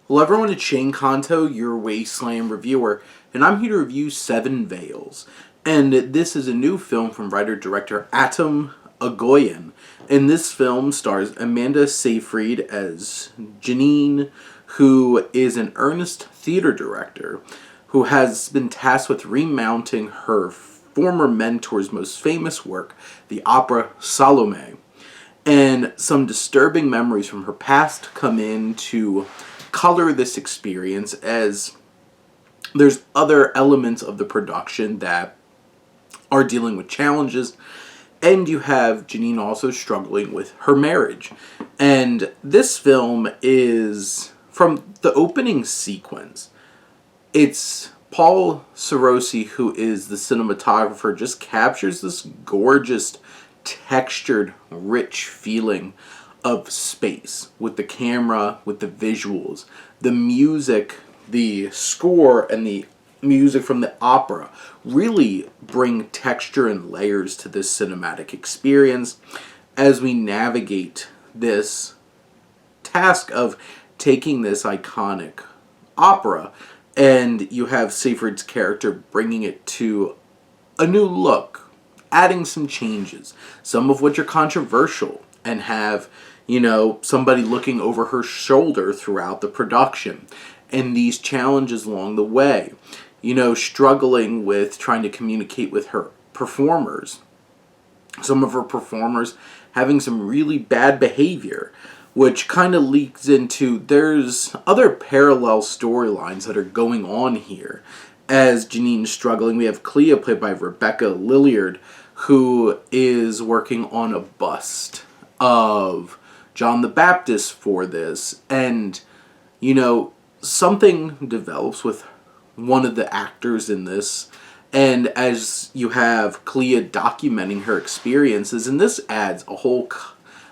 Hello everyone, it's Shane Kanto, your Wasteland reviewer, and I'm here to review Seven Veils. And this is a new film from writer-director Atom Egoyan. And this film stars Amanda Seyfried as Janine, who is an earnest theater director who has been tasked with remounting her former mentor's most famous work, the opera Salome. And some disturbing memories from her past come in to color this experience, as there's other elements of the production that are dealing with challenges, and you have Janine also struggling with her marriage. And this film is, from the opening sequence, it's Paul Sarosi, who is the cinematographer, just captures this gorgeous, textured, rich feeling of space with the camera, with the visuals, the music, the score, and the music from the opera really bring texture and layers to this cinematic experience as we navigate this task of taking this iconic opera, and you have Seyfried's character bringing it to a new look, adding some changes, some of which are controversial, and have, somebody looking over her shoulder throughout the production. And these challenges along the way, struggling with trying to communicate with her performers. Some of her performers having some really bad behavior, which kind of leaks into there's other parallel storylines that are going on here. As Janine's struggling, we have Clea, played by Rebecca Lilliard, who is working on a bust of John the Baptist for this. And, something develops with one of the actors in this. And as you have Clea documenting her experiences, and this adds a whole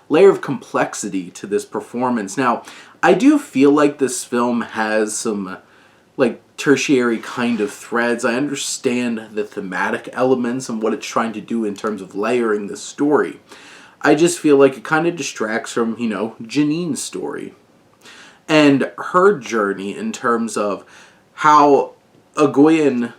layer of complexity to this performance. Now, I do feel like this film has some tertiary kind of threads. I understand the thematic elements and what it's trying to do in terms of layering the story. I just feel like it kind of distracts from, Janine's story and her journey in terms of how Egoyan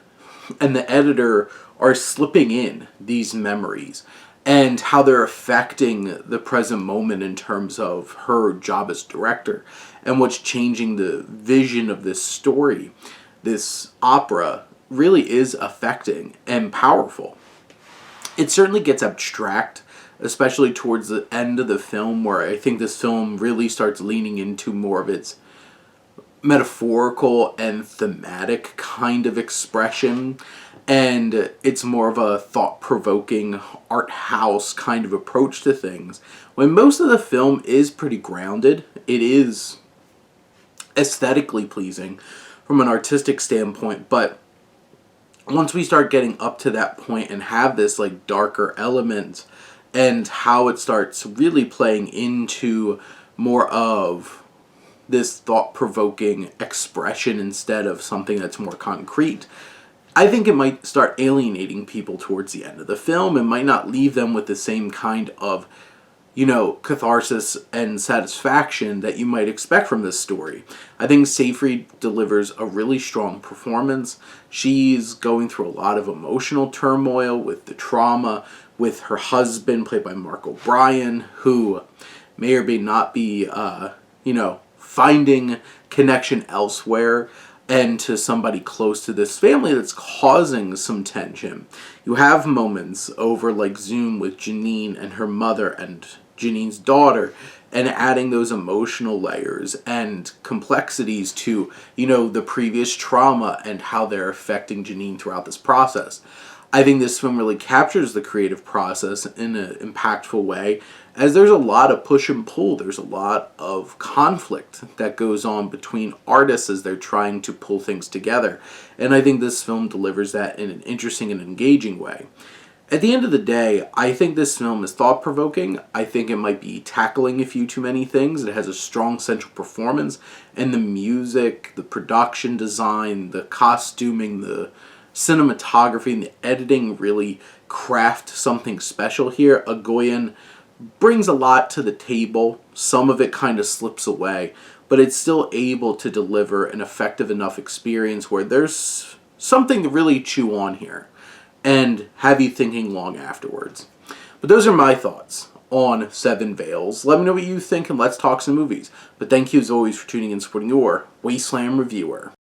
and the editor are slipping in these memories and how they're affecting the present moment in terms of her job as director and what's changing the vision of this story. This opera really is affecting and powerful. It certainly gets abstract, especially towards the end of the film, where I think this film really starts leaning into more of its metaphorical and thematic kind of expression, and it's more of a thought-provoking art house kind of approach to things, when most of the film is pretty grounded. It is aesthetically pleasing from an artistic standpoint, but once we start getting up to that point and have this darker element, and how it starts really playing into more of this thought-provoking expression instead of something that's more concrete, I think it might start alienating people towards the end of the film and might not leave them with the same kind of, catharsis and satisfaction that you might expect from this story. I think Seyfried delivers a really strong performance. She's going through a lot of emotional turmoil with the trauma, with her husband, played by Mark O'Brien, who may or may not be, finding connection elsewhere, and to somebody close to this family that's causing some tension. You have moments over Zoom with Janine and her mother and Janine's daughter, and adding those emotional layers and complexities to, the previous trauma and how they're affecting Janine throughout this process. I think this film really captures the creative process in an impactful way, as there's a lot of push and pull. There's a lot of conflict that goes on between artists as they're trying to pull things together. And I think this film delivers that in an interesting and engaging way. At the end of the day, I think this film is thought-provoking. I think it might be tackling a few too many things. It has a strong central performance, and the music, the production design, the costuming, the cinematography, and the editing really craft something special here. Egoyan brings a lot to the table. Some of it kind of slips away, but it's still able to deliver an effective enough experience where there's something to really chew on here and have you thinking long afterwards. But those are my thoughts on Seven Veils. Let me know what you think and let's talk some movies. But thank you as always for tuning in and supporting your Wasteland reviewer.